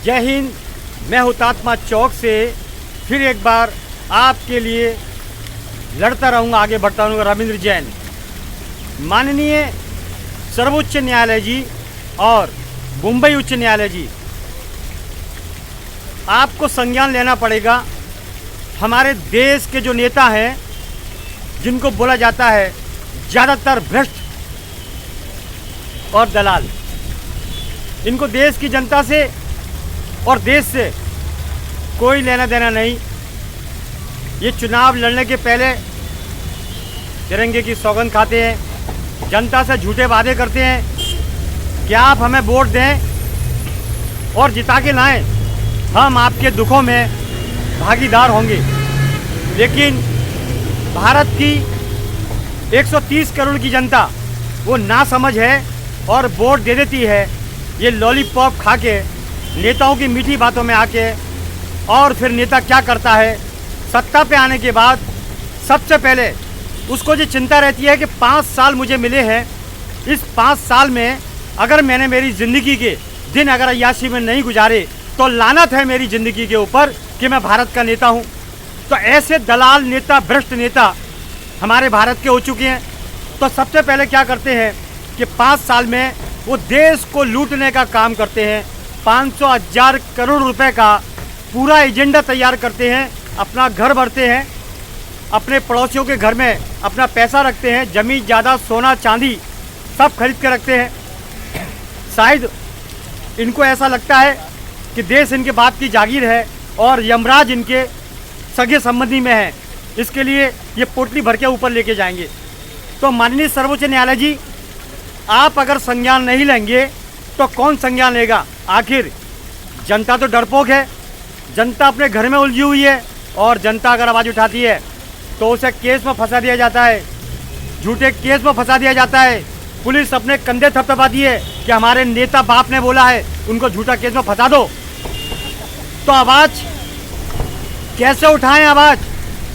जय हिंद। मैं हुतात्मा चौक से फिर एक बार आपके लिए लड़ता रहूँगा, आगे बढ़ता रहूँगा। रविंद्र जैन। माननीय सर्वोच्च न्यायालय जी और मुंबई उच्च न्यायालय जी, आपको संज्ञान लेना पड़ेगा। हमारे देश के जो नेता हैं, जिनको बोला जाता है ज़्यादातर भ्रष्ट और दलाल, इनको देश की जनता से और देश से कोई लेना देना नहीं। ये चुनाव लड़ने के पहले तिरंगे की सौगंध खाते हैं, जनता से झूठे वादे करते हैं कि आप हमें वोट दें और जिता के लाएं, हम आपके दुखों में भागीदार होंगे। लेकिन भारत की 130 करोड़ की जनता वो नासमझ है और वोट दे देती है ये लॉलीपॉप खा के, नेताओं की मीठी बातों में आके। और फिर नेता क्या करता है, सत्ता पे आने के बाद सबसे पहले उसको जो चिंता रहती है कि 5 साल मुझे मिले हैं, इस 5 साल में अगर मैंने मेरी ज़िंदगी के दिन अगर अय्याशी में नहीं गुजारे तो लानत है मेरी ज़िंदगी के ऊपर कि मैं भारत का नेता हूँ। तो ऐसे दलाल नेता, भ्रष्ट नेता हमारे भारत के हो चुके हैं। तो सबसे पहले क्या करते हैं कि 5 साल में वो देश को लूटने का काम करते हैं। 500,000 करोड़ रुपए का पूरा एजेंडा तैयार करते हैं, अपना घर भरते हैं, अपने पड़ोसियों के घर में अपना पैसा रखते हैं, ज़मीन ज़्यादा, सोना चांदी सब खरीद के रखते हैं। शायद इनको ऐसा लगता है कि देश इनके बाप की जागीर है और यमराज इनके सगे संबंधी में है, इसके लिए ये पोटली भर के ऊपर लेके जाएंगे। तो माननीय सर्वोच्च न्यायालय जी, आप अगर संज्ञान नहीं लेंगे तो कौन संज्ञान लेगा? आखिर जनता तो डरपोक है, जनता अपने घर में उलझी हुई है और जनता अगर आवाज़ उठाती है तो उसे केस में फंसा दिया जाता है, झूठे केस में फंसा दिया जाता है। पुलिस अपने कंधे थपथपाती है कि हमारे नेता बाप ने बोला है, उनको झूठा केस में फंसा दो। तो आवाज़ कैसे उठाएं? आवाज़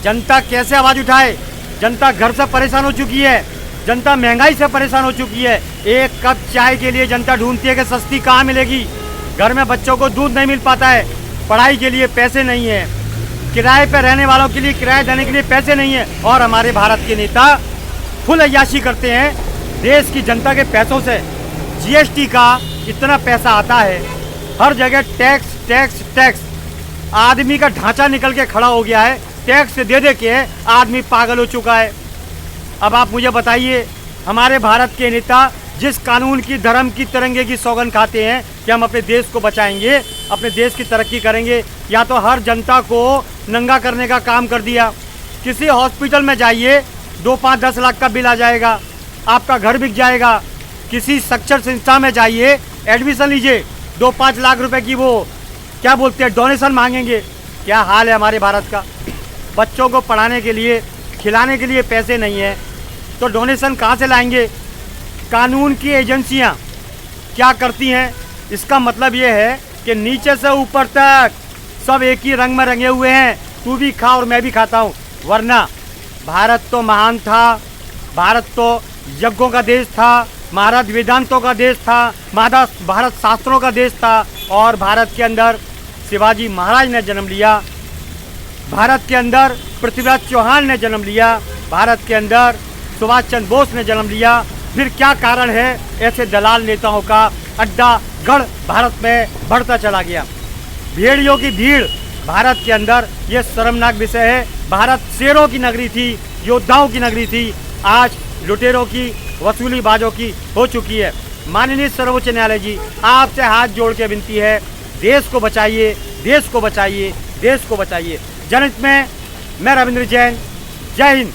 जनता कैसे आवाज़ उठाए? जनता घर से परेशान हो चुकी है, जनता महंगाई से परेशान हो चुकी है। एक कप चाय के लिए जनता ढूंढती है कि सस्ती कहाँ मिलेगी। घर में बच्चों को दूध नहीं मिल पाता है, पढ़ाई के लिए पैसे नहीं है, किराए पर रहने वालों के लिए किराया देने के लिए पैसे नहीं है। और हमारे भारत के नेता फुल अय्याशी करते हैं देश की जनता के पैसों से। जीएसटी का इतना पैसा आता है, हर जगह टैक्स टैक्स टैक्स। आदमी का ढांचा निकल के खड़ा हो गया है, टैक्स दे दे के आदमी पागल हो चुका है। अब आप मुझे बताइए, हमारे भारत के नेता जिस कानून की, धर्म की, तिरंगे की सौगंध खाते हैं कि हम अपने देश को बचाएंगे, अपने देश की तरक्की करेंगे, या तो हर जनता को नंगा करने का काम कर दिया। किसी हॉस्पिटल में जाइए, 2, 5, 10 लाख का बिल आ जाएगा, आपका घर बिक जाएगा। किसी शिक्षण संस्था में जाइए, एडमिशन लीजिए, 2-5 लाख रुपए की वो क्या बोलते हैं, डोनेशन मांगेंगे। क्या हाल है हमारे भारत का। बच्चों को पढ़ाने के लिए, खिलाने के लिए पैसे नहीं है तो डोनेशन कहाँ से लाएंगे? कानून की एजेंसियाँ क्या करती हैं? इसका मतलब ये है कि नीचे से ऊपर तक सब एक ही रंग में रंगे हुए हैं, तू भी खा और मैं भी खाता हूँ। वरना भारत तो महान था, भारत तो यज्ञों का देश था, महारत वेदांतों का देश था, भारत शास्त्रों का देश था। और भारत के अंदर शिवाजी महाराज ने जन्म लिया, भारत के अंदर पृथ्वीराज चौहान ने जन्म लिया, भारत के अंदर सुभाष चंद्र बोस ने जन्म लिया। फिर क्या कारण है ऐसे दलाल नेताओं का अड्डा गढ़ भारत में बढ़ता चला गया? भेड़ियों की भीड़ भारत के अंदर, ये शर्मनाक विषय है। भारत शेरों की नगरी थी, योद्धाओं की नगरी थी, आज लुटेरों की, वसूलीबाजों की हो चुकी है। माननीय सर्वोच्च न्यायालय जी, आपसे हाथ जोड़ के विनती है, देश को बचाइए, देश को बचाइए, देश को बचाइए। जनहित में मैं रविंद्र जैन। जय हिंद।